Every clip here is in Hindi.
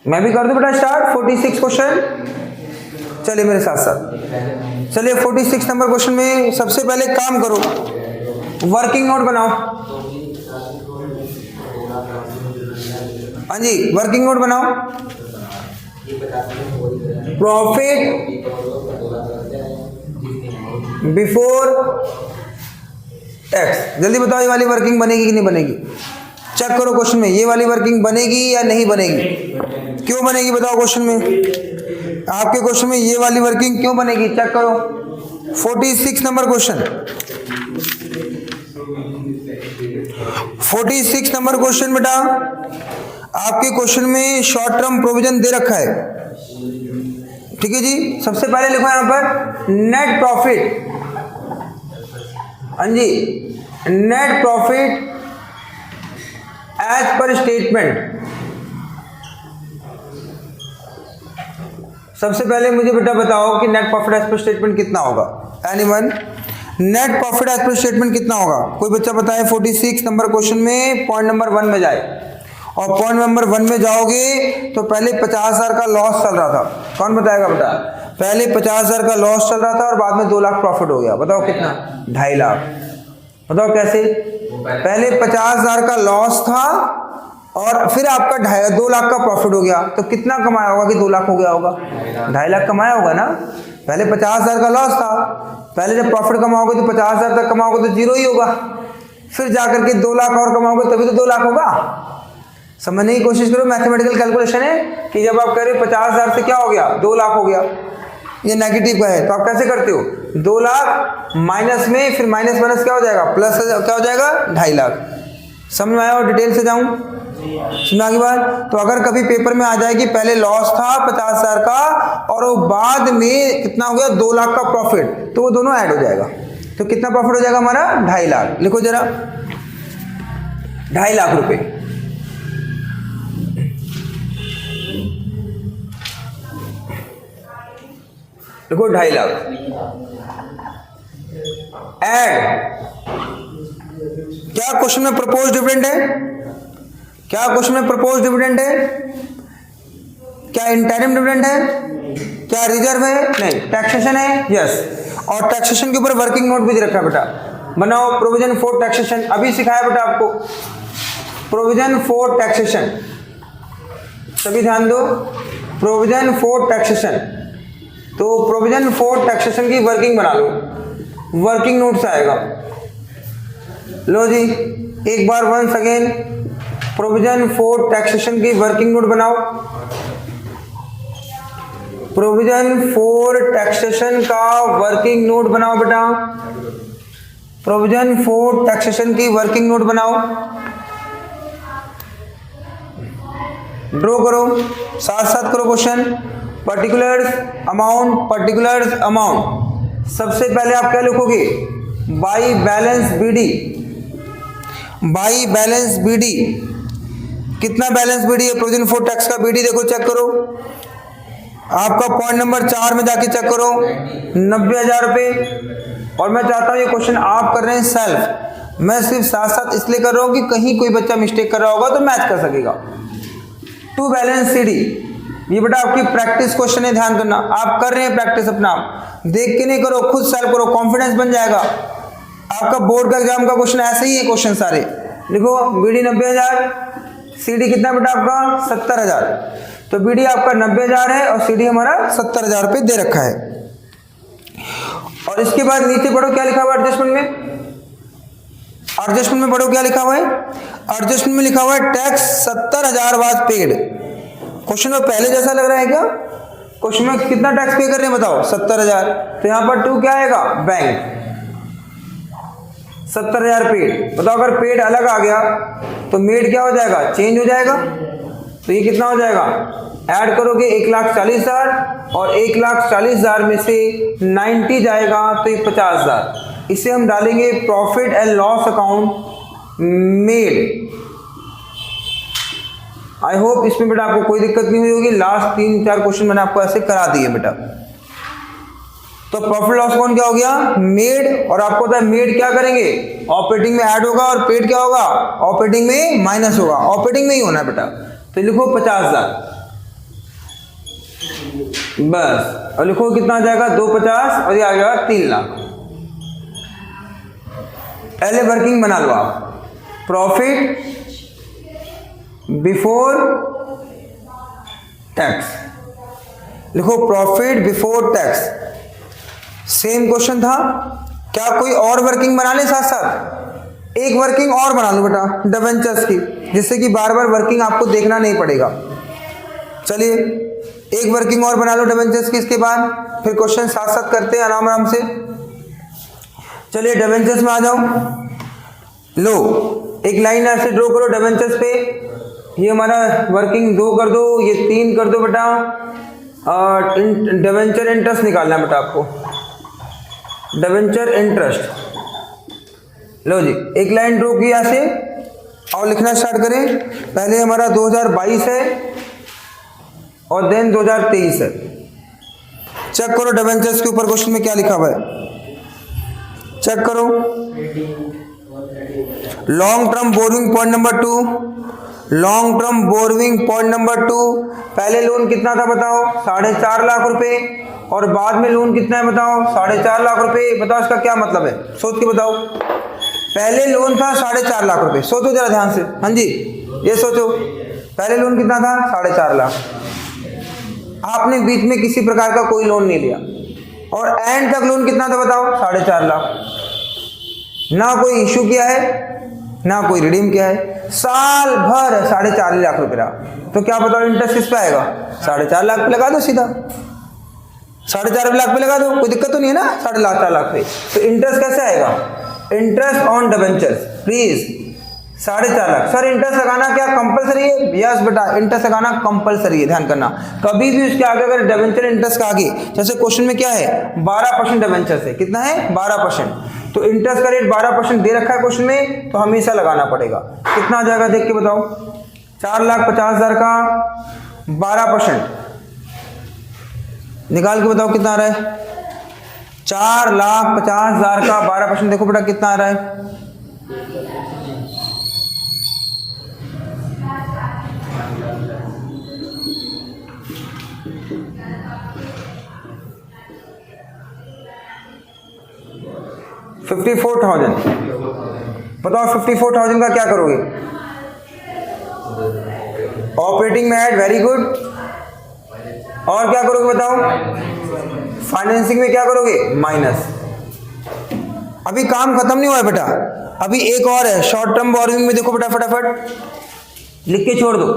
मैं भी कर दूं बेटा स्टार्ट 46 क्वेश्चन। चलिए मेरे साथ साथ चलिए 46 नंबर क्वेश्चन में सबसे पहले काम करो, वर्किंग नोट बनाओ। हाँ जी, वर्किंग नोट बनाओ। प्रॉफिट बिफोर टैक्स, जल्दी बताओ ये वाली वर्किंग बनेगी कि नहीं बनेगी? चेक करो क्वेश्चन में, ये वाली वर्किंग बनेगी या नहीं बनेगी? क्यों बनेगी बताओ क्वेश्चन में, आपके क्वेश्चन में ये वाली वर्किंग क्यों बनेगी? चेक करो 46 नंबर क्वेश्चन। 46 नंबर क्वेश्चन बेटा, आपके क्वेश्चन में शॉर्ट टर्म प्रोविजन दे रखा है, ठीक है जी। सबसे पहले लिखो यहां पर नेट प्रॉफिट। हाँ जी, net profit as per statement. सबसे पहले मुझे बेटा बताओ कि net profit as per statement कितना होगा? Anyone? Net profit as per statement कितना होगा? कोई बच्चा बताए 46 नंबर क्वेश्चन में पॉइंट नंबर 1 में जाए, और पॉइंट नंबर 1 में जाओगे तो पहले 50,000 का लॉस चल रहा था। कौन बताएगा बेटा? पहले 50,000 का लॉस चल रहा था और बाद में 2 लाख प्रॉफिट हो गया। बताओ कितना? 2.5 लाख। बताओ कैसे? पहले 50,000 का लॉस था और फिर आपका 2 लाख का प्रॉफिट हो गया, तो कितना कमाया होगा कि 2 लाख हो गया होगा? 2.5 लाख कमाया होगा ना। पहले 50,000 का लॉस था, पहले जब प्रॉफिट कमाओगे तो 50,000 तक कमाओगे तो 0 ही होगा, फिर जाकर के 2 लाख और कमाओगे तभी तो 2 लाख होगा। समझने की कोशिश करो, मैथमेटिकल कैलकुलेशन है कि जब आप कह रहे हो 50,000 से क्या हो गया? 2 लाख हो गया, ये नेगेटिव का है, तो आप कैसे करते हो? 2 लाख माइनस में फिर माइनस माइनस क्या हो जाएगा? प्लस क्या हो जाएगा? 2.5 लाख। समझ में आया? और डिटेल से जाऊं? सुना की बात? तो अगर कभी पेपर में आ जाए कि पहले लॉस था 50,000 का और वो बाद में कितना हो गया? 2 लाख का प्रॉफिट, तो वो दोनों ऐड हो जाएगा। तो कितना प्रॉफिट हो जाएगा हमारा? 2.5 लाख। लिखो जरा 2.5 लाख रुपए। देखो 2.5 लाख ऐड। क्या क्वेश्चन में प्रपोज डिविडेंड है? क्या क्वेश्चन में प्रपोज डिविडेंड है? क्या इंटरिम डिविडेंड है? क्या रिजर्व है? नहीं। टैक्सेशन है? यस। और टैक्सेशन के ऊपर वर्किंग नोट भी दे रखा है बेटा। बनाओ प्रोविजन फॉर टैक्सेशन, अभी सिखाया बेटा आपको प्रोविजन फॉर टैक्सेशन। सभी ध्यान दो, प्रोविजन फॉर टैक्सेशन। तो प्रोविजन फॉर टैक्सेशन की वर्किंग बना लो, वर्किंग नोट से आएगा। लो जी, एक बार once again provision for taxation की वर्किंग नोट बनाओ। प्रोविजन फॉर टैक्सेशन का वर्किंग नोट बनाओ बेटा। प्रोविजन फॉर टैक्सेशन की वर्किंग नोट बनाओ, ड्रॉ करो, साथ साथ करो क्वेश्चन। Particulars amount. सबसे पहले आप क्या लिखोगे? By balance BD. By balance BD, कितना बैलेंस बीडी है? प्रोविजन फॉर टैक्स का बीडी देखो, चेक करो। आपका पॉइंट नंबर 4 में जाके चेक करो, 90,000 रुपये। और मैं चाहता हूं ये क्वेश्चन आप कर रहे हैं सेल्फ, मैं सिर्फ साथ साथ इसलिए कर रहा हूं कि कहीं कोई बच्चा मिस्टेक कर रहा होगा तो मैच कर सकेगा। टू बैलेंस सीडी, ये बेटा आपकी प्रैक्टिस क्वेश्चन है, ध्यान करना। आप कर रहे हैं प्रैक्टिस, अपना देख के नहीं करो, खुद सेल्फ करो, कॉन्फिडेंस बन जाएगा। आपका बोर्ड का एग्जाम का क्वेश्चन ऐसे ही है, क्वेश्चन सारे लिखो। बीडी 90,000, सीडी कितना बेटा आपका? 70,000। तो बीडी आपका 90,000 है और सीडी हमारा 70,000 रुपये दे रखा है। और इसके बाद नीचे पढ़ो क्या लिखा हुआ है एडजस्टमेंट में। एडजस्टमेंट में पढ़ो क्या लिखा हुआ है। एडजस्टमेंट में लिखा हुआ है टैक्स 70,000 वाज पेड। क्वेश्चन में पहले जैसा लग रहा है क्या? क्वेश्चन में कितना टैक्स पे कर रहे हैं बताओ? 70,000। तो यहां पर 2 क्या आएगा? बैंक। 70,000 पेड। बताओ अगर पेड अलग आ गया तो मेड क्या हो जाएगा? चेंज हो जाएगा। तो ये कितना हो जाएगा? ऐड करोगे 1,40,000 और 1,40,000 में से 90 जाएगा तो ये 50,000। इसे हम डालेंगे profit and loss account made. I hope इसमें बेटा आपको कोई दिक्कत नहीं हुई होगी। लास्ट 3-4 क्वेश्चन मैंने आपको ऐसे करा दिए बेटा। तो प्रॉफिट लॉस अकाउंट क्या हो गया? मेड। और आपको पता है मेड क्या करेंगे? ऑपरेटिंग में ऐड होगा और पेड क्या होगा? ऑपरेटिंग में माइनस होगा। ऑपरेटिंग में ही होना है बेटा। तो लिखो 50,000 बस, और लिखो कितना आ जाएगा 250 और ये आ जाएगा 3 लाख। पहले वर्किंग बना लो आप, प्रॉफिट बिफोर टैक्स, लिखो profit before tax. Same question था, क्या कोई और वर्किंग बना ले साथ साथ? एक वर्किंग और बना लो बेटा डिबेंचर्स की, जिससे कि बार बार वर्किंग आपको देखना नहीं पड़ेगा। चलिए एक वर्किंग और बना लो डिबेंचर्स की, इसके बाद फिर क्वेश्चन साथ साथ करते हैं आराम आराम से। चलिए डिबेंचर्स में आ जाओ। लो एक लाइन ऐसे ड्रॉ करो डिबेंचर्स पे, ये हमारा वर्किंग 2 कर दो, ये 3 कर दो बेटा, और डिबेंचर इंटरेस्ट निकालना है बेटा आपको, डिबेंचर इंटरेस्ट। लो जी एक लाइन ड्रॉ की ऐसे और लिखना स्टार्ट करें। पहले हमारा 2022 है और देन 2023 है। चेक करो डिबेंचर्स के ऊपर क्वेश्चन में क्या लिखा हुआ है, चेक करो। Long term borrowing point number 2, long term borrowing point number 2, पहले लोन कितना था बताओ 4.5 लाख रुपए, और बाद में लोन कितना है बताओ 4.5 लाख रुपए। बताओ इसका क्या मतलब है, सोच के बताओ। पहले लोन था 4.5 लाख रुपए, सोचो जरा ध्यान से, हाँ जी ये सोचो, पहले लोन कितना था 4.5 लाख। आपने बीच में किसी प्रकार का कोई लोन नहीं लिया, और एंड तक लोन कितना था बताओ 4.5 लाख। ना कोई इश्यू किया है ना कोई रिडीम किया है, साल भर 4.5 लाख रुपए रहा। तो क्या बताओ इंटरेस्ट किस पे आएगा, 4.5 लाख पे लगा दो सीधा, 4.5 लाख पे लगा दो, कोई दिक्कत तो नहीं है ना 4.5 लाख पे। तो इंटरेस्ट कैसे आएगा, interest on debentures please 4.5 lakh. Sir interest लगाना क्या कंपलसरी है? यस बेटा इंटरेस्ट लगाना कंपलसरी है, ध्यान करना। कभी भी उसके आगे अगर डिबेंचर इंटरेस्ट के आगे, जैसे क्वेश्चन में क्या है 12% डिबेंचर से, कितना है 12%, तो इंटरेस्ट का रेट 12% दे रखा है क्वेश्चन में, तो हमेशा लगाना पड़ेगा। कितना आ जाएगा देख के बताओ, 4,50,000 का 12% निकाल के बताओ कितना आ रहा है, 4,50,000 का 12%, देखो बेटा कितना आ रहा है, $54,000। बताओ 54,000 का क्या करोगे, ऑपरेटिंग में ऐड, वेरी गुड, और क्या करोगे बताओ, फाइनेंसिंग में क्या करोगे माइनस। अभी काम खत्म नहीं हुआ है बेटा, अभी एक और है शॉर्ट टर्म बोरिंग में, देखो बेटा फटाफट लिख के छोड़ दो।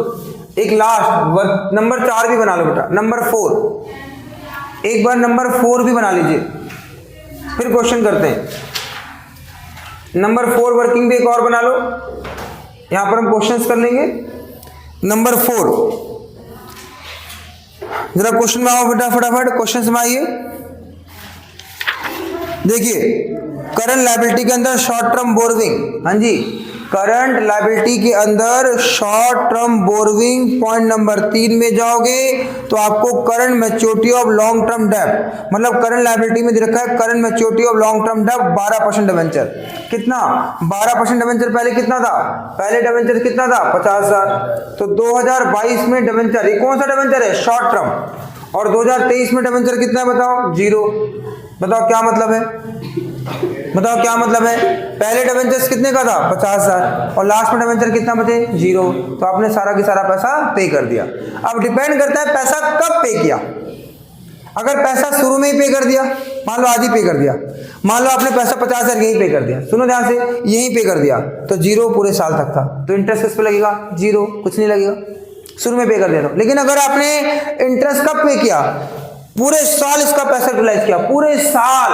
एक लास्ट नंबर 4 भी बना लो बेटा, नंबर 4, एक बार नंबर 4 भी बना लीजिए, फिर क्वेश्चन करते हैं। नंबर 4 वर्किंग भी एक और बना लो, यहां पर हम क्वेश्चंस कर लेंगे। नंबर 4 जरा क्वेश्चन में आओ बेटा फटाफट, क्वेश्चन में आइए। देखिए करंट लायबिलिटी के अंदर शॉर्ट टर्म बोरोइंग, हाँ जी करंट लायबिलिटी के अंदर short term borrowing point number 3 में जाओगे तो आपको current maturity of long term डेब्ट, मतलब करंट लायबिलिटी में दे रखा है current maturity of long term डेब्ट 12% डिबेंचर, कितना 12% डिबेंचर। पहले कितना था, पहले डिबेंचर कितना था 50,000, तो 2022 में डिबेंचर, ये कौन सा डिबेंचर है शॉर्ट टर्म, और 2023 में डिबेंचर कितना है बताओ 0। बताओ क्या मतलब है, बताओ क्या मतलब है, पहले डिबेंचर्स कितने का था 50,000 और लास्ट में डिबेंचर कितना बचे 0, तो आपने सारा की सारा पैसा पे कर दिया। अब डिपेंड करता है पैसा कब पे किया, अगर पैसा शुरू में ही पे कर दिया, मान लो आज ही पे कर दिया, मान लो आपने पैसा 50,000 यही पे कर दिया, सुनो ध्यान से, यही पे कर दिया तो 0 पूरे साल तक था, तो इंटरेस्ट किस पे लगेगा 0, कुछ नहीं लगेगा, शुरू में पे कर दिया था। लेकिन अगर आपने इंटरेस्ट कब पे किया, पूरे साल इसका पैसा यूटिलाइज किया, पूरे साल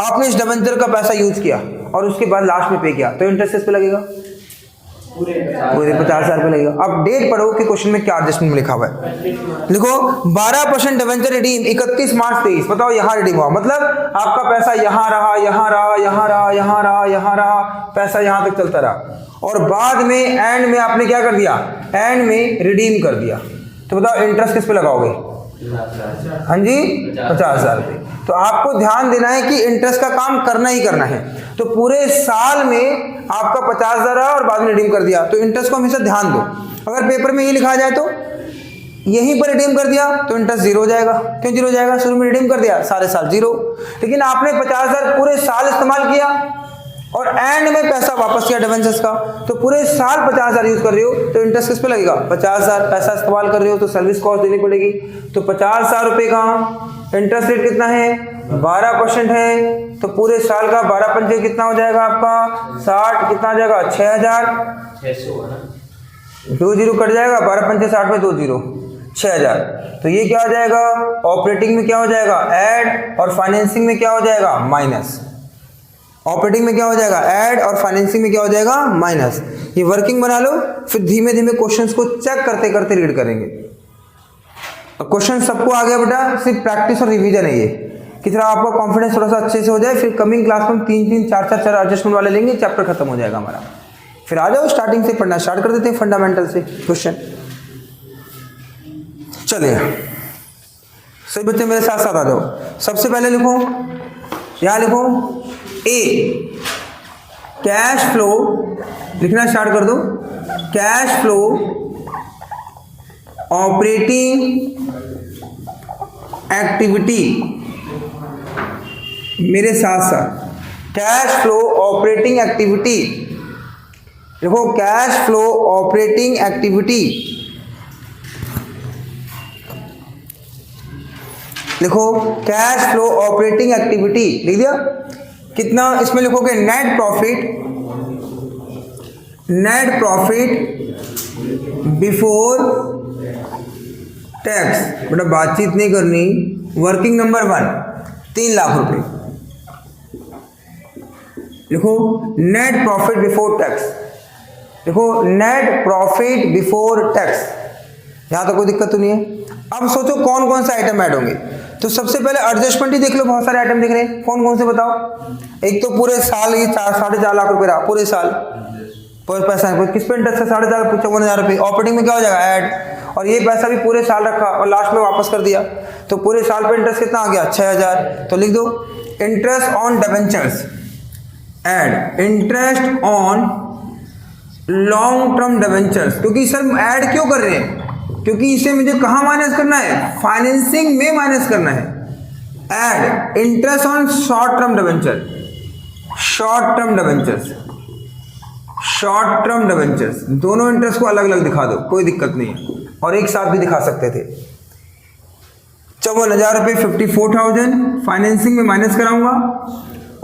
आपने इस डिबेंचर का पैसा यूज किया और उसके बाद लास्ट में पे किया, तो इंटरेस्ट किस पे लगेगा पूरे 50,000 पे लगेगा। अब डेट पढ़ो कि क्वेश्चन में क्या एडजस्टमेंट लिखा हुआ है, लिखो 12% डिबेंचर रिडीम 31 मार्च 23, बताओ यहाँ रिडीम हुआ, मतलब आपका पैसा यहाँ रहा, यहाँ रहा, यहाँ रहा, यहाँ रहा, यहाँ रहा, पैसा यहाँ तक चलता रहा, और बाद में एंड में आपने क्या कर दिया, एंड में रिडीम कर दिया, तो बताओ इंटरेस्ट किस पे लगाओगे, हाँ जी 50,000 पे। तो आपको ध्यान देना है कि इंटरेस्ट का काम करना ही करना है, तो पूरे साल में आपका 50,000 और बाद में रिडीम कर दिया, तो इंटरेस्ट को हमेशा ध्यान दो। अगर पेपर में ये लिखा जाए तो यहीं पर रिडीम कर दिया तो इंटरेस्ट जीरो हो जाएगा। क्यों जीरो हो जाएगा? शुरू में रिडीम कर दिया सारे साल जीरो, लेकिन आपने 50,000 पूरे साल इस्तेमाल किया और एंड में पैसा वापस किया डिवेंचर्स का, तो पूरे साल 50,000 यूज कर रहे हो तो इंटरेस्ट किस पे लगेगा? 50,000 पैसा इस्तेमाल कर रहे हो तो सर्विस कॉस्ट देनी पड़ेगी। तो 50,000 रुपए का इंटरेस्ट रेट कितना है? 12% है, तो पूरे साल का 12 पंजे कितना हो जाएगा आपका? 60, कितना हो जाएगा? 6,000। 2 जीरो कट जाएगा, 12 पंजे 60 में 2 जीरो, 6,000। तो ये क्या हो जाएगा? ऑपरेटिंग में क्या हो जाएगा? ऐड, और फाइनेंसिंग में क्या हो जाएगा? माइनस। ऑपरेटिंग में क्या हो जाएगा? ऐड, और फाइनेंसिंग में क्या हो जाएगा? माइनस। ये वर्किंग बना लो, फिर धीमे धीमे क्वेश्चंस को चेक करते करते रीड करेंगे। क्वेश्चन सबको आ गया बेटा, सिर्फ प्रैक्टिस और रिवीजन है ये, कि थोड़ा आपका कॉन्फिडेंस थोड़ा सा अच्छे से हो जाए। फिर कमिंग क्लास में हम 3-3, 4-4 एडजस्टमेंट वाले लेंगे, चैप्टर खत्म हो जाएगा हमारा। फिर आ जाओ स्टार्टिंग से पढ़ना स्टार्ट कर देते हैं, फंडामेंटल से क्वेश्चन। चलिए सही बच्चे मेरे साथ साथ आ जाओ। सबसे पहले लिखो, यहां लिखो ए, कैश फ्लो लिखना स्टार्ट कर दो। कैश फ्लो ऑपरेटिंग एक्टिविटी, मेरे साथ साथ कैश फ्लो ऑपरेटिंग एक्टिविटी देखो, कैश फ्लो ऑपरेटिंग एक्टिविटी लिखो। कैश फ्लो ऑपरेटिंग एक्टिविटी लिख दिया। कितना इसमें लिखोगे? Net profit, net profit before tax. बेटा बातचीत नहीं करनी। वर्किंग नंबर 1 3 लाख रुपए लिखो। नेट प्रॉफिट बिफोर टैक्स देखो, नेट प्रॉफिट बिफोर टैक्स। यहां तो कोई दिक्कत तो नहीं है। अब सोचो कौन कौन से आइटम ऐड होंगे। तो सबसे पहले एडजस्टमेंट ही देख लो, बहुत सारे आइटम दिख रहे हैं। कौन कौन से बताओ? एक तो पूरे साल ये 4.5 लाख रुपए रहा, पूरे साल पर पैसा किस पे इंटरेस्ट है? 54,000 रुपये। ऑपरेटिंग में क्या हो जाएगा? ऐड, और ये पैसा भी पूरे साल रखा और लास्ट में वापस कर दिया, तो पूरे साल पे इंटरेस्ट कितना आ गया? 6,000। तो लिख दो interest on debentures, add interest on long term debentures. क्योंकि सर ऐड क्यों कर रहे हैं? क्योंकि इसे मुझे कहां माइनस करना है? फाइनेंसिंग में माइनस करना है। Add interest on short term debenture, short term debentures, short term debentures. दोनों इंटरेस्ट को अलग अलग दिखा दो, कोई दिक्कत नहीं है, और एक साथ भी दिखा सकते थे। 54,000 रुपये 54,000 फाइनेंसिंग में माइनस कराऊंगा,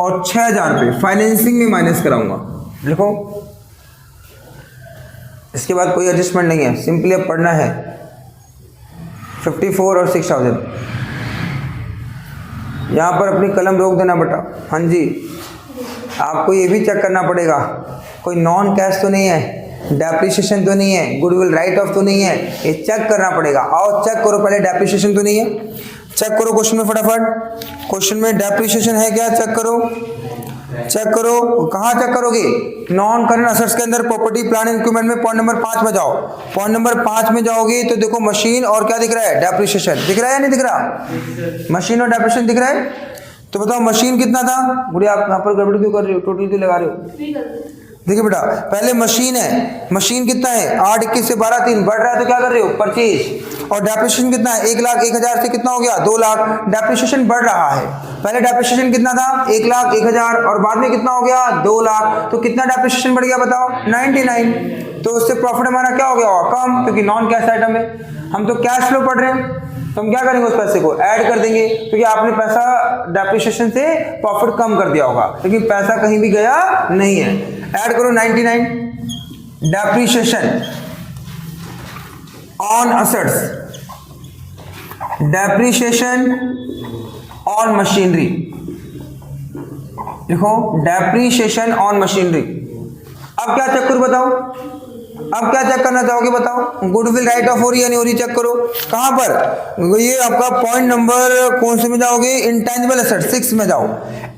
और 6,000 रुपये फाइनेंसिंग में माइनस कराऊंगा। लिखो। इसके बाद कोई एडजस्टमेंट नहीं है, सिंपली अब पढ़ना है। 54 और 6,000। यहाँ पर अपनी कलम रोक देना बेटा। हाँ जी, आपको ये भी चेक करना पड़ेगा कोई नॉन कैश तो नहीं है, डेप्रिसिएशन तो नहीं है, गुडविल राइट ऑफ तो नहीं है, ये चेक करना पड़ेगा। आओ चेक करो पहले, डेप्रिसिएशन तो नहीं है, चेक करो क्वेश्चन में फटाफट। क्वेश्चन में डेप्रिसिएशन है क्या? चेक करो, चेक करो। कहाँ चेक करोगे? नॉन करंट असेट्स के अंदर प्रॉपर्टी प्लांट एंड इक्विपमेंट में पॉइंट नंबर 5 में जाओ। पॉइंट नंबर 5 में जाओगे तो देखो मशीन और क्या दिख रहा है? डेप्रिसिएशन दिख रहा है या नहीं दिख रहा? मशीन और डेप्रिसिएशन दिख रहा है। तो बताओ मशीन कितना था? बुढ़िया आप यहाँ पर गड़बड़ी क्यों कर रहे हो? टोटल क्यों लगा रहे हो? देखिए बेटा, पहले मशीन है, मशीन कितना है? 8 21 से 12 3 बढ़ रहा है, तो क्या कर रहे हो? परचेज। और डेप्रिसिएशन कितना है? 1,01,000 से कितना हो गया? 2 लाख। डेप्रिसिएशन बढ़ रहा है। पहले डेप्रिसिएशन कितना था? 1,01,000, और बाद में कितना हो गया? 2 लाख। तो कितना डेप्रिसिएशन बढ़ गया बताओ? 99। तो उससे प्रॉफिट हमारा क्या हो गया? कम, क्योंकि नॉन कैश आइटम है। हम तो कैश फ्लो पढ़ रहे हैं, तो हम क्या करेंगे? उस पैसे को ऐड कर देंगे, क्योंकि आपने पैसा डेप्रिसिएशन से प्रॉफिट कम कर दिया होगा, लेकिन पैसा कहीं भी गया नहीं है। ऐड करो 99। Depreciation on assets, depreciation on machinery. देखो डेप्रिसिएशन ऑन मशीनरी। अब क्या चेक करो बताओ? अब क्या चेक करना चाहोगे बताओ? गुडविल राइट ऑफ हो रही है नहीं हो रही? चेक करो। कहां पर? ये आपका पॉइंट नंबर कौन से में जाओगे? इंटेंजिबल एसेट्स 6 में जाओ।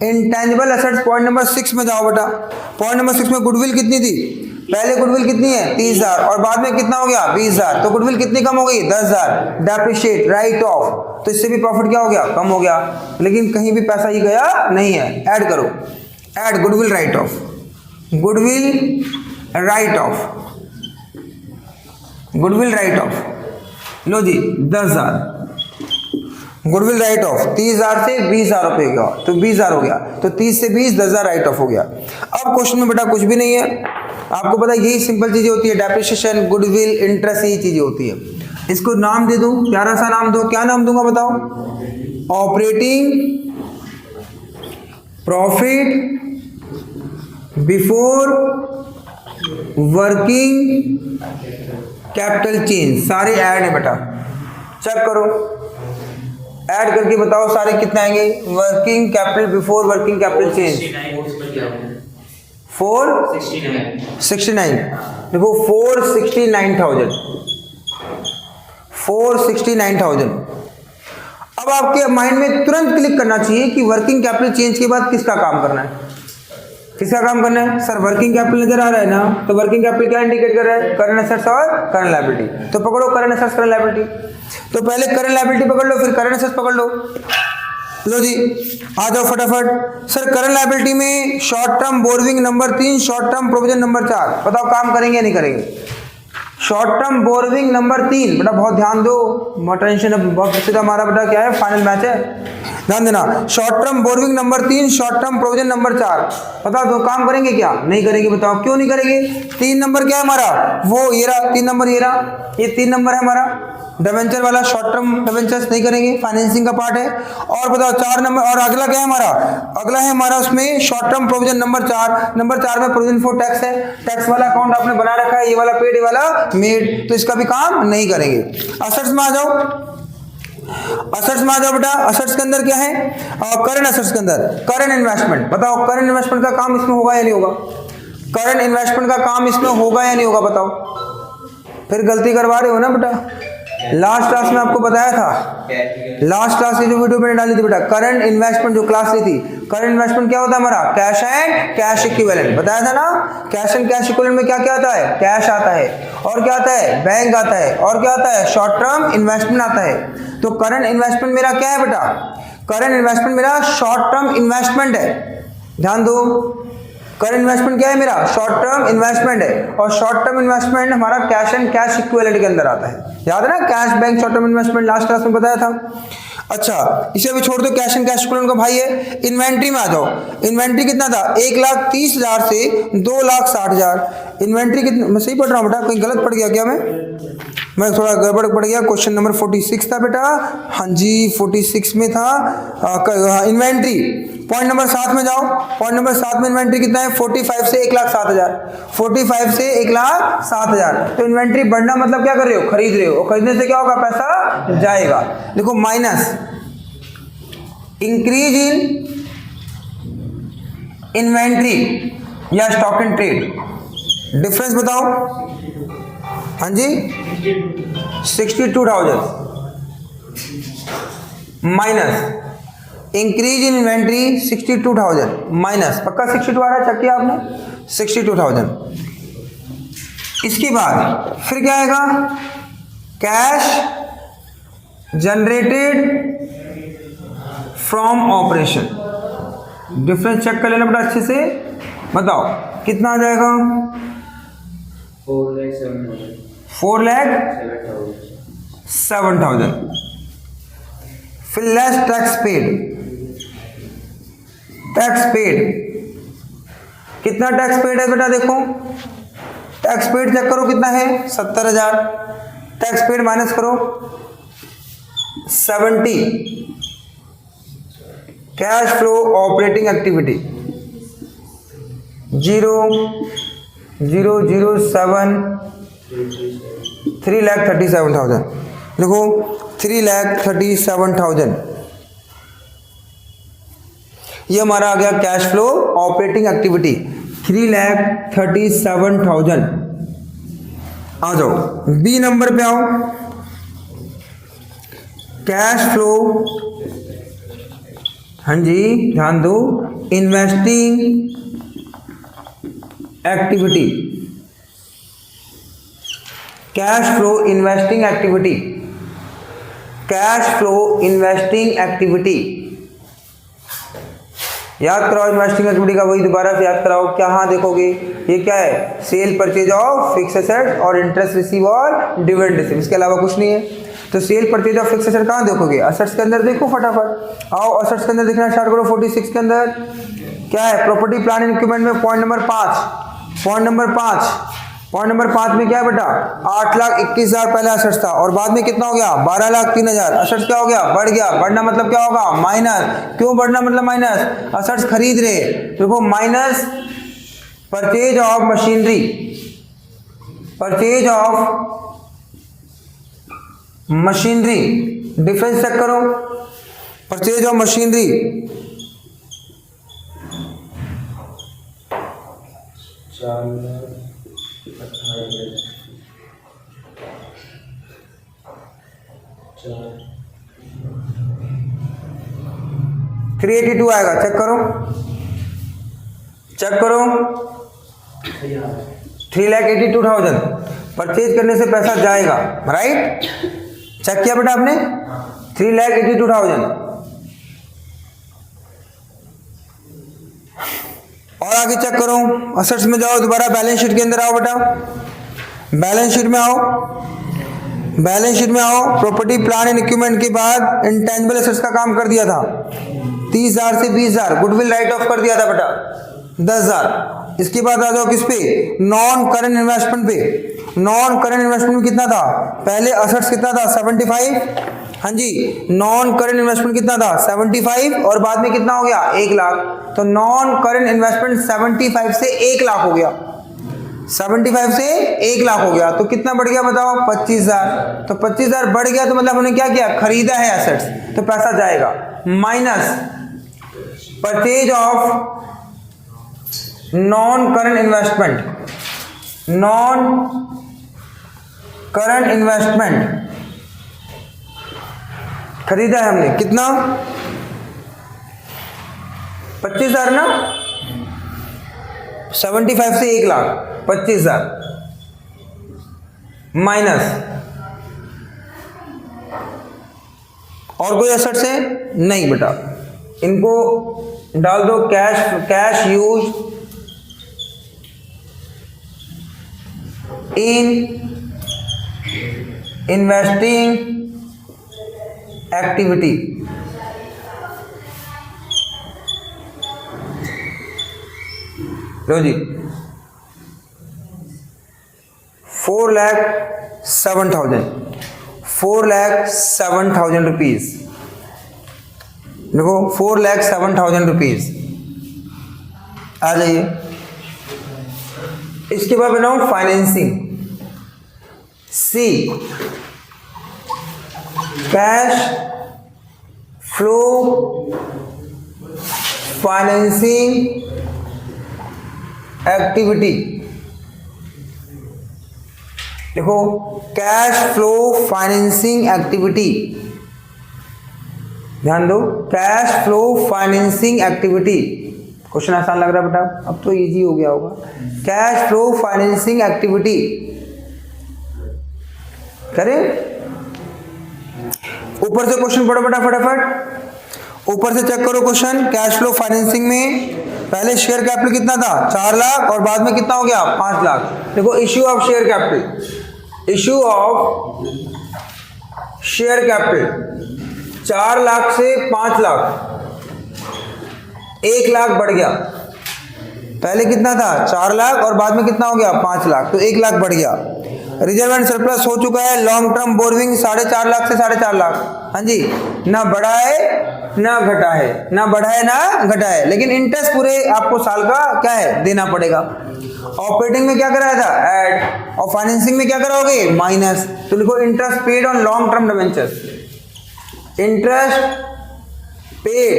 इंटेंजिबल एसेट्स पॉइंट नंबर 6 में जाओ बेटा। पॉइंट नंबर 6 में गुडविल कितनी थी? पहले गुडविल कितनी है? 30,000, और बाद में कितना हो गया? 20,000। तो गुडविल कितनी कम हो गई? 10,000। डेप्रिशिएट राइट ऑफ, तो इससे भी प्रॉफिट क्या हो गया? कम हो गया, लेकिन कहीं भी पैसा ही गया नहीं है। ऐड करो, add goodwill write off, goodwill write off. Goodwill write off, लो जी 10,000 गुडविल राइट ऑफ 30,000 से 20,000 रुपये गया तो 20,000 हो गया, तो 30 से 20 10,000 राइट ऑफ हो गया। अब क्वेश्चन में बेटा कुछ भी नहीं है, आपको पता है यही सिंपल चीजें होती है, डेप्रिसिएशन, गुडविल, इंटरेस्ट, यही चीजें होती है। इसको नाम दे दूं, प्यारा सा नाम दो, क्या नाम दूंगा बताओ? Operating profit before working capital change. सारे ऐड है बेटा, चेक करो, ऐड करके बताओ सारे कितने आएंगे। Working capital before working capital change 469, देखो 469,000। अब आपके माइंड में तुरंत क्लिक करना चाहिए कि वर्किंग कैपिटल चेंज के बाद किसका काम करना है, किसका काम करना है? सर वर्किंग कैपिटल नजर आ रहा है ना, तो वर्किंग कैपिटल क्या इंडिकेट कर रहा है? करंट एसेट्स और करंट लायबिलिटी। तो पकड़ो करंट एसेट्स, करंट लायबिलिटी। तो पहले करंट लायबिलिटी पकड़ लो, फिर करंट एसेट्स पकड़ लो। लो जी आ जाओ फटाफट। सर करंट लायबिलिटी में short term borrowing number 3, short term provision number 4, बताओ काम करेंगे या नहीं करेंगे? शॉर्ट टर्म बोरोइंग नंबर 3, बेटा बहुत ध्यान दो, टेंशन है, बहुत सीधा हमारा बेटा क्या है, फाइनल मैच है, ध्यान देना। Short term borrowing number 3, short term provision number 4, बताओ दो काम करेंगे क्या? नहीं करेंगे, बताओ क्यों नहीं करेंगे? 3 नंबर क्या है हमारा, वो ये रहा 3 नंबर, ये रहा, ये 3 नंबर है हमारा डिबेंचर वाला, शॉर्ट टर्म डिबेंचर्स नहीं करेंगे, फाइनेंसिंग का पार्ट है। और बताओ 4 नंबर, और अगला क्या है हमारा? अगला है हमारा उसमें short term provision number 4, number 4 में प्रोविजन फॉर टैक्स है, टैक्स वाला अकाउंट आपने बना रखा है, ये वाला पेड, ये वाला मेड, तो इसका भी काम नहीं करेंगे। असेट्स में आ जाओ, असेट्स में आ जाओ बेटा। असेट्स के अंदर क्या है? करंट असेट्स के अंदर करंट इन्वेस्टमेंट, बताओ करंट इन्वेस्टमेंट का काम इसमें होगा या नहीं होगा? करंट इन्वेस्टमेंट का काम इसमें होगा या नहीं होगा बताओ? फिर गलती करवा रहे हो ना बेटा, लास्ट क्लास में आपको बताया था, लास्ट क्लास की जो वीडियो मैंने डाली थी बेटा, करंट इन्वेस्टमेंट जो क्लास ली थी, करंट इन्वेस्टमेंट क्या होता है हमारा? कैश एंड कैश इक्विवेलेंट, बताया था ना। कैश एंड कैश इक्विवेलेंट में क्या क्या आता है? कैश आता है, और क्या आता है? बैंक आता है, और क्या आता है? शॉर्ट टर्म इन्वेस्टमेंट आता है। तो करंट इन्वेस्टमेंट मेरा क्या है बेटा? करंट इन्वेस्टमेंट मेरा शॉर्ट टर्म इन्वेस्टमेंट है, ध्यान दो। करंट इन्वेस्टमेंट क्या है मेरा? शॉर्ट टर्म इन्वेस्टमेंट है, और शॉर्ट टर्म इन्वेस्टमेंट हमारा कैश एंड कैश इक्विवेलेंट के अंदर आता है, याद है ना? Cash bank short term investment last class में बताया था। अच्छा इसे भी छोड़ दो, कैश एंड कैश इक्विवेलेंट का भाई है। इन्वेंट्री में आ जाओ, इन्वेंट्री कितना था? 1,30,000 से 2,60,000। इन्वेंट्री कितना, मैं सही पढ़ रहा हूँ बेटा, कहीं गलत पढ़ गया क्या? मैं थोड़ा गड़बड़ पड़ गया। क्वेश्चन नंबर 46 था बेटा, हाँ जी 46 में था इन्वेंट्री। पॉइंट नंबर 7 में जाओ, पॉइंट नंबर 7 में इन्वेंट्री कितना है? 45 से 1,07,000, 45 से 1,07,000। तो इन्वेंट्री बढ़ना मतलब क्या कर रहे हो? खरीद रहे हो, और खरीदने से क्या होगा? पैसा जाएगा। देखो माइनस इंक्रीज इन इन्वेंट्री या स्टॉक इन ट्रेड, डिफरेंस बताओ। हाँ जी 62,000 minus increase in inventory 62,000 minus, पक्का 62 आ रहा है, चेक किया आपने? 62,000। इसके बाद फिर क्या आएगा? Cash generated from operation, difference check कर लेना बेटा अच्छे से, बताओ कितना आ जाएगा? 4,07,000। फिर less tax paid, tax paid कितना टैक्स पेड है बेटा? देखो टैक्स पेड चेक करो कितना है? 70,000। टैक्स पेड माइनस करो 70। Cash flow operating activity 0,007 3,37,000। देखो 3,37,000 ये हमारा आ गया कैश फ्लो ऑपरेटिंग एक्टिविटी 3,37,000। आ जाओ बी नंबर पे आओ, कैश फ्लो, हाँ जी ध्यान दो, investing activity, cash flow investing activity, cash flow investing activity याद कराओ इन्वेस्टिंग एक्टिविटी का, वही दोबारा से याद कराओ। क्या हाँ देखोगे, ये क्या है, cell purchase of fix asset और इंटरेस्ट रिसीव और डिविडेंड रिसीव, इसके अलावा कुछ नहीं है। तो cell purchase of fix asset कहाँ देखोगे, असेट्स के अंदर देखो फटाफट। आओ असेट्स के अंदर देखना स्टार्ट करो। 46 के अंदर क्या है, प्रॉपर्टी प्लांट एंड इक्विपमेंट में पॉइंट नंबर 5 में क्या है बेटा, 8,21,000 पहले असेट्स था और बाद में कितना हो गया, 12,03,000। असेट्स क्या हो गया, बढ़ गया। बढ़ना मतलब क्या होगा, माइनस। क्यों बढ़ना मतलब माइनस, असेट्स खरीद रहे, देखो minus purchase of machinery, difference check करो। परचेज ऑफ मशीनरी 382 आएगा, चेक करो 3,82,000 परचेज करने से पैसा जाएगा, राइट। चेक किया बेटा आपने, 3,82,000। और आगे चेक करो, असेट्स में जाओ, दोबारा बैलेंस शीट के अंदर आओ बेटा, बैलेंस शीट में आओ। प्रॉपर्टी प्लांट एंड इक्विपमेंट के बाद इंटेंजिबल एसेट्स का काम कर दिया था 30,000 से 20,000, गुडविल राइट ऑफ कर दिया था बेटा 10,000। इसके बाद आ जाओ किस पे, नॉन करंट इन्वेस्टमेंट पे। नॉन करंट इन्वेस्टमेंट में कितना था, पहले असेट्स कितना था 75, हाँ जी, नॉन करंट इन्वेस्टमेंट कितना था 75 और बाद में कितना हो गया 1 लाख। तो नॉन करंट इन्वेस्टमेंट 75 से 1 लाख हो गया, 75 से 1 लाख हो गया। तो कितना बढ़ गया बताओ, 25,000। तो 25,000 बढ़ गया तो मतलब हमने क्या किया, खरीदा है एसेट्स, तो पैसा जाएगा। Minus purchase of non current investment, खरीदा है हमने कितना, 25,000 ना, 75 से 1 लाख 25,000 माइनस, और कोई एसेट्स है नहीं बेटा, इनको डाल दो। Cash used in investing activity, लो जी 4,07,000 रुपीज, देखो 4,07,000 रुपीज आ जाइए। इसके बाद बनाओ financing, C cash flow financing activity, देखो कैश फ्लो फाइनेंसिंग एक्टिविटी, ध्यान दो, cash flow financing activity. Question आसान लग रहा है बेटा, अब तो इजी हो गया होगा। कैश फ्लो फाइनेंसिंग एक्टिविटी करें, ऊपर से क्वेश्चन पढ़ो बेटा फटाफट, ऊपर से चेक करो क्वेश्चन। कैश फ्लो फाइनेंसिंग में पहले शेयर कैपिटल कितना था 4 लाख और बाद में कितना हो गया 5 लाख। देखो issue of share capital, 4 lakh से 5 लाख, 1 लाख बढ़ गया। पहले कितना था 4 लाख और बाद में कितना हो गया 5 लाख, तो 1 लाख बढ़ गया। रिजर्व एंड सरप्लस हो चुका है। लॉन्ग टर्म बोरविंग 4.5 लाख से 4.5 लाख, हाँ जी, ना बढ़ा है ना घटा है, लेकिन इंटरेस्ट पूरे आपको साल का क्या है देना पड़ेगा। ऑपरेटिंग में क्या कराया था ऐड, और फाइनेंसिंग में क्या कराओगे माइनस। तो लिखो interest paid on long term debentures, interest paid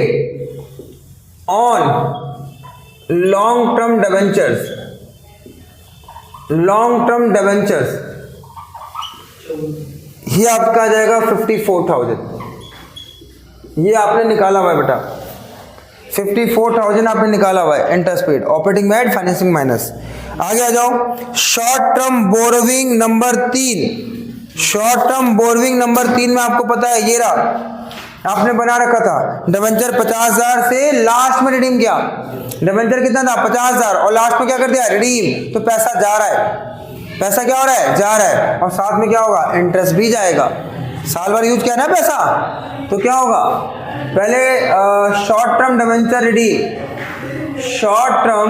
on long term debentures, ये आपका आ जाएगा 54,000। ये आपने निकाला हुआ है बेटा, 54,000 आपने निकाला हुआ है इंटरेस्ट पेड, ऑपरेटिंग में फाइनेंसिंग माइनस। आगे आ जाओ, short term borrowing number 3। Short term borrowing number 3 में आपको पता है ये रहा आपने बना रखा था डिबेंचर 50,000 से लास्ट में रिडीम किया, डिबेंचर कितना था 50,000 और लास्ट में क्या कर दिया रिडीम, तो पैसा जा रहा है, पैसा क्या हो रहा है जा रहा है, और साथ में क्या होगा इंटरेस्ट भी जाएगा, साल भर यूज किया ना पैसा, तो क्या होगा पहले short term debenture redeem, short term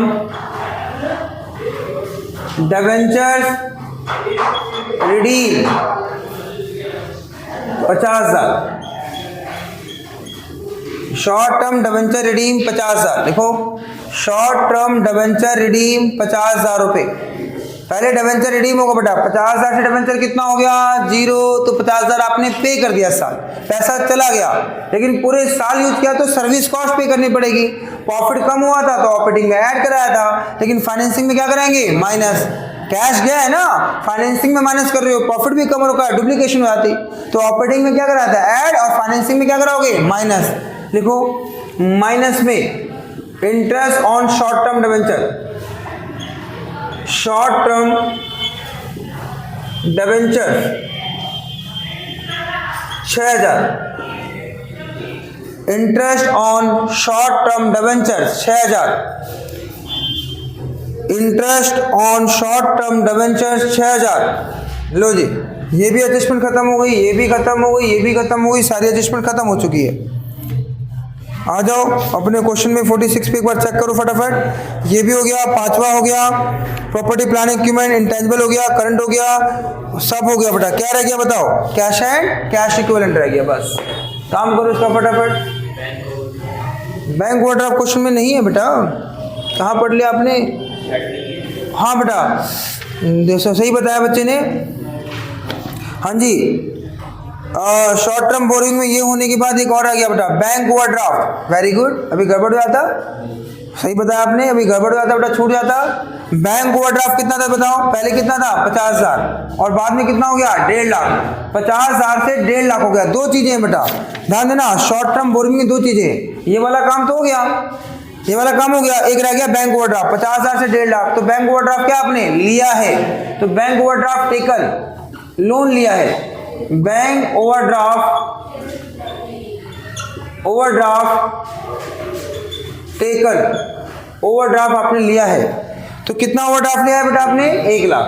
debenture redeem 50,000, short term debenture redeem 50,000, लिखो शॉर्ट टर्म डिबेंचर रिडीम 50,000 रुपए, पहले डिबेंचर रिडीम होगा बेटा 50,000 से डिबेंचर कितना हो गया 0, तो 50,000 आपने पे कर दिया साल, पैसा चला गया, लेकिन पूरे साल यूज किया तो सर्विस कॉस्ट पे करनी पड़ेगी, प्रॉफिट कम हुआ था तो ऑपरेटिंग में ऐड कराया था, लेकिन फाइनेंसिंग में क्या कराएंगे माइनस, कैश गया है ना, फाइनेंसिंग में माइनस कर रहे हो, प्रॉफिट भी कम होगा, डुप्लीकेशन हो जाती, तो ऑपरेटिंग में क्या कराया था ऐड और फाइनेंसिंग में क्या कराओगे माइनस, लिखो माइनस में interest on short term debenture, short term debenture 6,000, interest on short term debenture 6,000, interest on short term debenture 6,000, लो जी ये भी एडजस्टमेंट खत्म हो गई, ये भी खत्म हो गई, ये भी खत्म हो गई, सारी एडजस्टमेंट खत्म हो चुकी है। आ जाओ अपने क्वेश्चन में 46 पे एक बार चेक करो फटाफट, ये भी हो गया, पांचवा हो गया, प्रॉपर्टी प्लान इक्विपमेंट इंटेंजिबल हो गया, करंट हो गया, सब हो गया बेटा, क्या रह गया बताओ, कैश एंड कैश इक्विवेलेंट रह गया, बस काम करो इसका फटाफट। बैंक ओवरड्राफ्ट क्वेश्चन में नहीं है बेटा, कहाँ पढ़ लिया आपने, हाँ बेटा देखो सही बताया बच्चे ने, हाँ जी शॉर्ट टर्म बोरिंग में ये होने के बाद एक और आ गया बेटा बैंक ओवरड्राफ्ट, वेरी गुड, अभी गड़बड़ हो जाता, सही बताया आपने, अभी गड़बड़ हो जाता बेटा, छूट जाता। बैंक ओवरड्राफ्ट कितना था बताओ, पहले कितना था 50,000 और बाद में कितना हो गया 1.5 लाख, 50,000 से 1.5 लाख हो गया, दो चीजें हैं बेटा ध्यान देना, शॉर्ट टर्म बोरिंग में दो चीजें, ये वाला काम तो हो गया, ये वाला काम हो गया, एक रह गया बैंक ओवरड्राफ्ट 50,000 से 1.5 लाख, तो बैंक ओवरड्राफ्ट क्या आपने लिया है, तो बैंक ओवरड्राफ्ट टेकन लोन लिया है, बैंक ओवरड्राफ्ट टेकन, ओवरड्राफ्ट आपने लिया है, तो कितना ओवरड्राफ्ट लिया है बेटा आपने 1 लाख,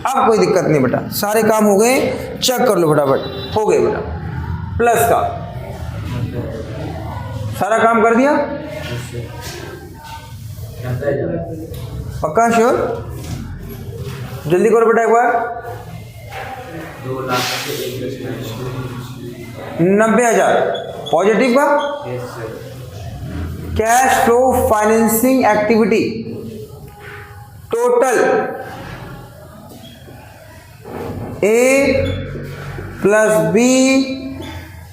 अब कोई दिक्कत नहीं बेटा, सारे काम हो गए, चेक कर लो फटाफट, हो गए बेटा, प्लस का सारा काम कर दिया, पक्का श्योर, जल्दी करो बेटा एक बार, 90,000 पॉजिटिव का cash flow financing activity total A plus B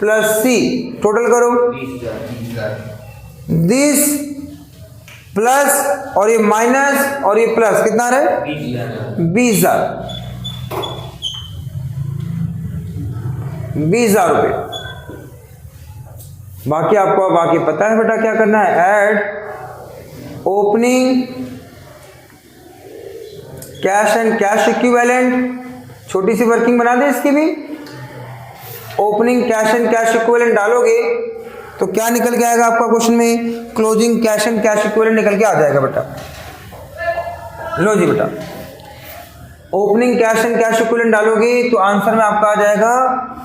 plus C, total करो दिस प्लस और ये माइनस और ये प्लस, कितना रहे 20,000, 20,000 रुपये, बाकी आपको बाकी पता है बेटा क्या करना है, add opening cash and cash equivalent, छोटी सी वर्किंग बना दे इसकी भी, opening cash and cash equivalent डालोगे तो क्या निकल के आएगा आपका क्वेश्चन में, closing cash and cash equivalent निकल के आ जाएगा बेटा, लो जी बेटा opening cash and cash equivalent डालोगे तो आंसर में आपका आ जाएगा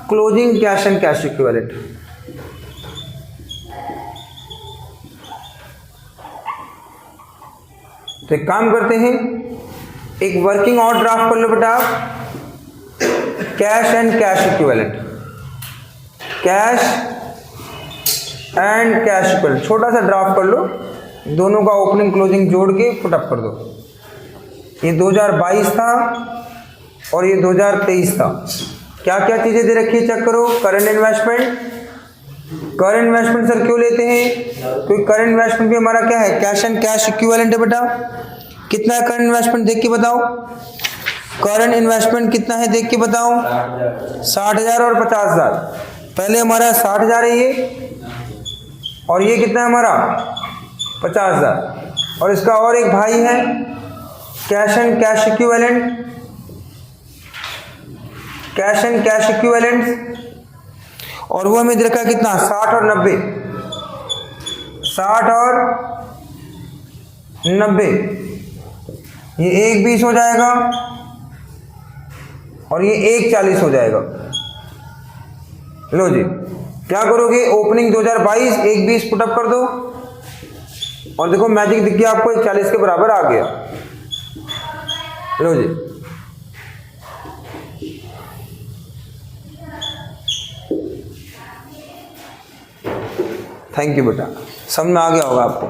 closing cash and cash equivalent. तो एक काम करते हैं, एक वर्किंग और ड्राफ्ट कर लो बेटा, cash and cash equivalent, cash and cash equivalent, छोटा सा ड्राफ्ट कर लो, दोनों का ओपनिंग क्लोजिंग जोड़ के फुटअप कर दो, ये 2022 था और ये 2023 था, क्या क्या चीजें दे रखी है चेक करो, current investment, current investment sir क्यों लेते हैं, क्योंकि करंट इन्वेस्टमेंट भी हमारा क्या है कैश एंड कैश इक्विवेलेंट है बेटा, कितना है करंट इन्वेस्टमेंट देख के बताओ, करंट इन्वेस्टमेंट कितना है देख के बताओ, 60,000 और 50,000, पहले हमारा 60,000 है ये, और ये कितना है हमारा 50,000, और इसका और एक भाई है cash and cash equivalent, cash and cash equivalent, और वो हमें दे रखा है कितना, 60 और 90, 60 और 90, ये 1 20 हो जाएगा और ये 1 40 हो जाएगा। लो जी, क्या करोगे, ओपनिंग 2022 1 20 पुटअप कर दो और देखो मैजिक दिख गया आपको, 1 40 के बराबर आ गया। लो जी, थैंक यू बेटा, समझ में आ गया होगा आपको।